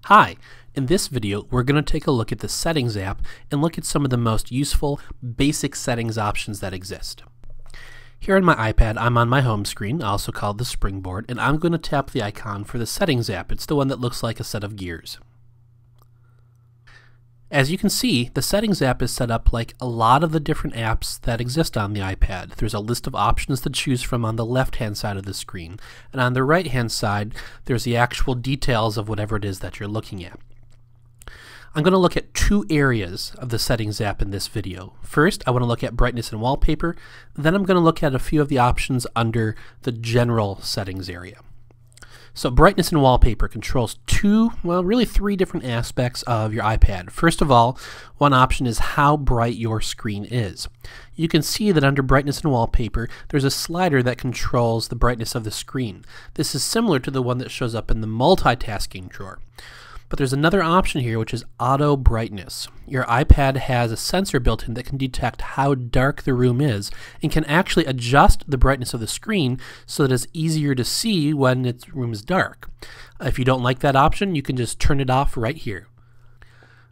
Hi, in this video we're going to take a look at the Settings app and look at some of the most useful basic settings options that exist. Here on my iPad I'm on my home screen, also called the springboard, and I'm going to tap the icon for the Settings app. It's the one that looks like a set of gears. As you can see, the Settings app is set up like a lot of the different apps that exist on the iPad. There's a list of options to choose from on the left-hand side of the screen, and on the right-hand side there's the actual details of whatever it is that you're looking at. I'm going to look at two areas of the Settings app in this video. First, I want to look at brightness and wallpaper, then I'm going to look at a few of the options under the general settings area. So brightness and wallpaper controls really three different aspects of your iPad. First of all, one option is how bright your screen is. You can see that under brightness and wallpaper, there's a slider that controls the brightness of the screen. This is similar to the one that shows up in the multitasking drawer. But there's another option here, which is auto brightness. Your iPad has a sensor built in that can detect how dark the room is and can actually adjust the brightness of the screen so that it's easier to see when the room is dark. If you don't like that option, you can just turn it off right here.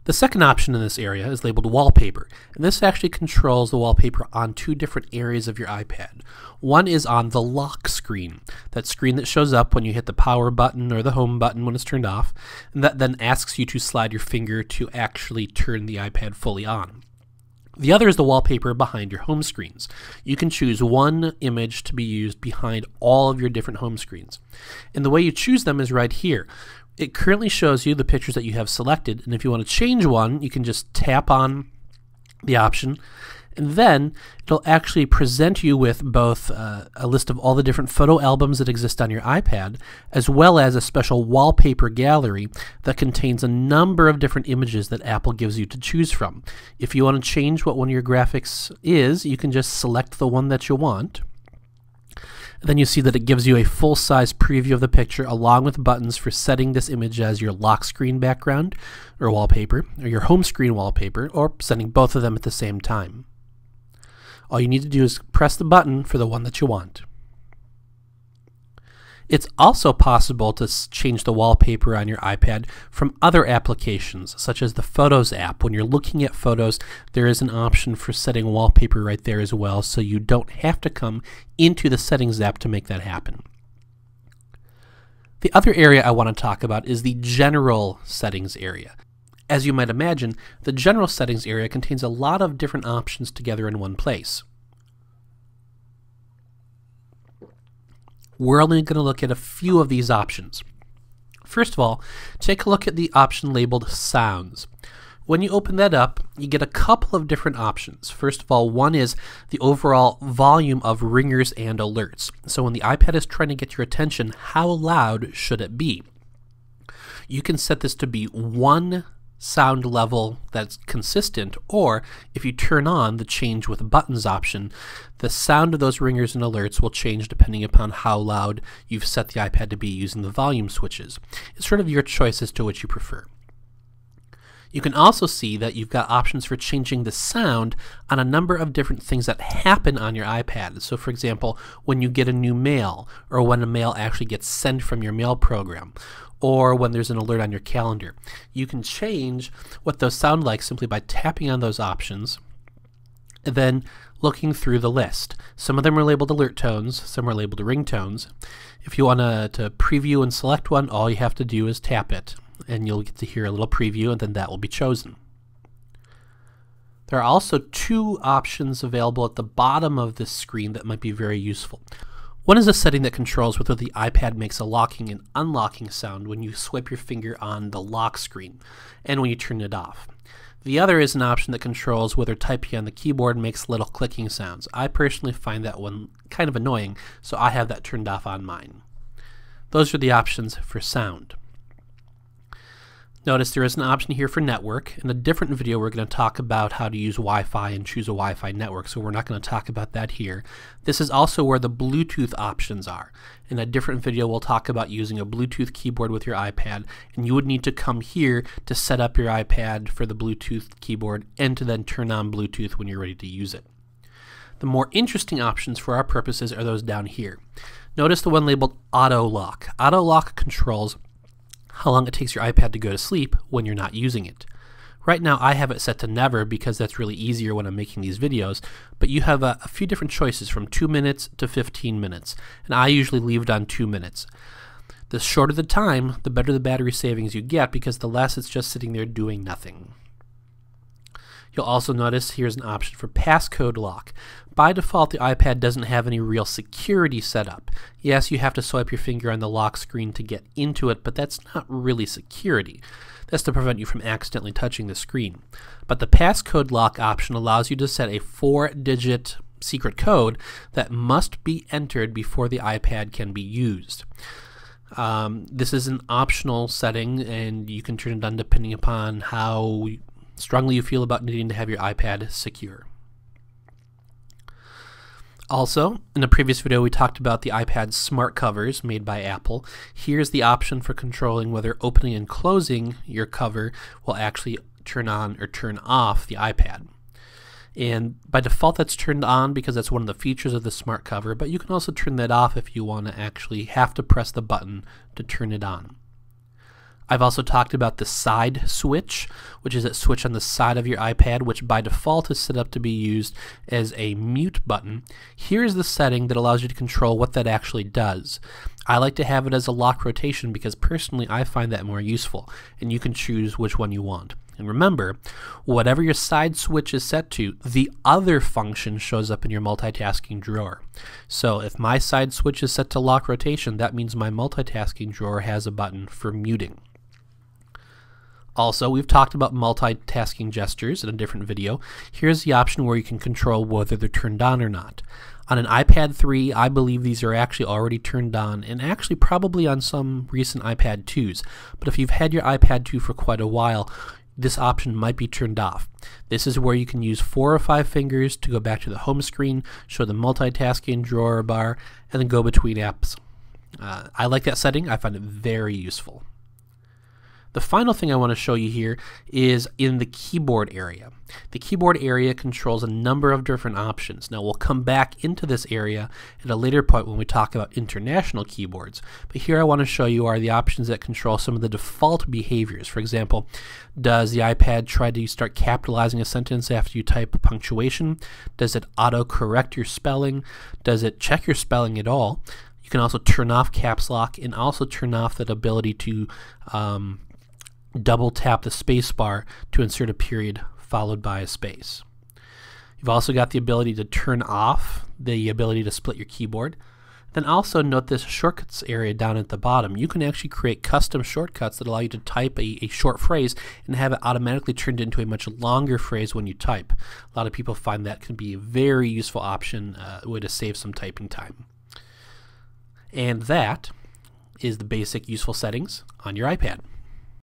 The second option in this area is labeled wallpaper, and this actually controls the wallpaper on two different areas of your iPad. One is on the lock screen, that screen that shows up when you hit the power button or the home button when it's turned off, and that then asks you to slide your finger to actually turn the iPad fully on. The other is the wallpaper behind your home screens. You can choose one image to be used behind all of your different home screens. And the way you choose them is right here. It currently shows you the pictures that you have selected, and if you want to change one, you can just tap on the option, and then it'll actually present you with both a list of all the different photo albums that exist on your iPad, as well as a special wallpaper gallery that contains a number of different images that Apple gives you to choose from. If you want to change what one of your graphics is, you can just select the one that you want. Then you see that it gives you a full-size preview of the picture along with buttons for setting this image as your lock screen background or wallpaper, or your home screen wallpaper, or setting both of them at the same time. All you need to do is press the button for the one that you want. It's also possible to change the wallpaper on your iPad from other applications, such as the Photos app. When you're looking at photos, there is an option for setting wallpaper right there as well, so you don't have to come into the Settings app to make that happen. The other area I want to talk about is the general settings area. As you might imagine, the general settings area contains a lot of different options together in one place. We're only going to look at a few of these options. First of all, take a look at the option labeled Sounds. When you open that up, you get a couple of different options. First of all, one is the overall volume of ringers and alerts. So when the iPad is trying to get your attention, how loud should it be? You can set this to be one sound level that's consistent, or if you turn on the change with buttons option, the sound of those ringers and alerts will change depending upon how loud you've set the iPad to be using the volume switches. It's sort of your choice as to what you prefer. You can also see that you've got options for changing the sound on a number of different things that happen on your iPad. So for example, when you get a new mail, or when a mail actually gets sent from your mail program, or when there's an alert on your calendar. You can change what those sound like simply by tapping on those options and then looking through the list. Some of them are labeled alert tones, some are labeled ringtones. If you want to preview and select one, all you have to do is tap it, and you'll get to hear a little preview, and then that will be chosen. There are also two options available at the bottom of this screen that might be very useful. One is a setting that controls whether the iPad makes a locking and unlocking sound when you swipe your finger on the lock screen and when you turn it off. The other is an option that controls whether typing on the keyboard makes little clicking sounds. I personally find that one kind of annoying, so I have that turned off on mine. Those are the options for sound. Notice there is an option here for network. In a different video we're going to talk about how to use Wi-Fi and choose a Wi-Fi network, so we're not going to talk about that here. This is also where the Bluetooth options are. In a different video we'll talk about using a Bluetooth keyboard with your iPad, and you would need to come here to set up your iPad for the Bluetooth keyboard and to then turn on Bluetooth when you're ready to use it. The more interesting options for our purposes are those down here. Notice the one labeled Auto Lock. Auto Lock controls how long it takes your iPad to go to sleep when you're not using it. Right now I have it set to never because that's really easier when I'm making these videos, but you have a few different choices from 2 minutes to 15 minutes, and I usually leave it on 2 minutes. The shorter the time, the better the battery savings you get because the less it's just sitting there doing nothing. You'll also notice here's an option for passcode lock. By default, the iPad doesn't have any real security set up. Yes, you have to swipe your finger on the lock screen to get into it, but that's not really security. That's to prevent you from accidentally touching the screen. But the passcode lock option allows you to set a 4-digit secret code that must be entered before the iPad can be used. This is an optional setting, and you can turn it on depending upon how strongly you feel about needing to have your iPad secure. Also, in a previous video we talked about the iPad smart covers made by Apple. Here's the option for controlling whether opening and closing your cover will actually turn on or turn off the iPad. And by default that's turned on because that's one of the features of the smart cover, but you can also turn that off if you want to actually have to press the button to turn it on. I've also talked about the side switch, which is a switch on the side of your iPad, which by default is set up to be used as a mute button. Here's the setting that allows you to control what that actually does. I like to have it as a lock rotation because personally I find that more useful, and you can choose which one you want. And remember, whatever your side switch is set to, the other function shows up in your multitasking drawer. So if my side switch is set to lock rotation, that means my multitasking drawer has a button for muting. Also, we've talked about multitasking gestures in a different video. Here's the option where you can control whether they're turned on or not. On an iPad 3, I believe these are actually already turned on, and actually probably on some recent iPad 2s. But if you've had your iPad 2 for quite a while, this option might be turned off. This is where you can use 4 or 5 fingers to go back to the home screen, show the multitasking drawer bar, and then go between apps. I like that setting. I find it very useful. The final thing I want to show you here is in the keyboard area. The keyboard area controls a number of different options. Now we'll come back into this area at a later point when we talk about international keyboards. But here I want to show you are the options that control some of the default behaviors. For example, does the iPad try to start capitalizing a sentence after you type punctuation? Does it auto-correct your spelling? Does it check your spelling at all? You can also turn off caps lock and also turn off that ability to double tap the space bar to insert a period followed by a space. You've also got the ability to turn off the ability to split your keyboard. Then also note this shortcuts area down at the bottom. You can actually create custom shortcuts that allow you to type a short phrase and have it automatically turned into a much longer phrase when you type. A lot of people find that can be a very useful option, a way to save some typing time. And that is the basic useful settings on your iPad.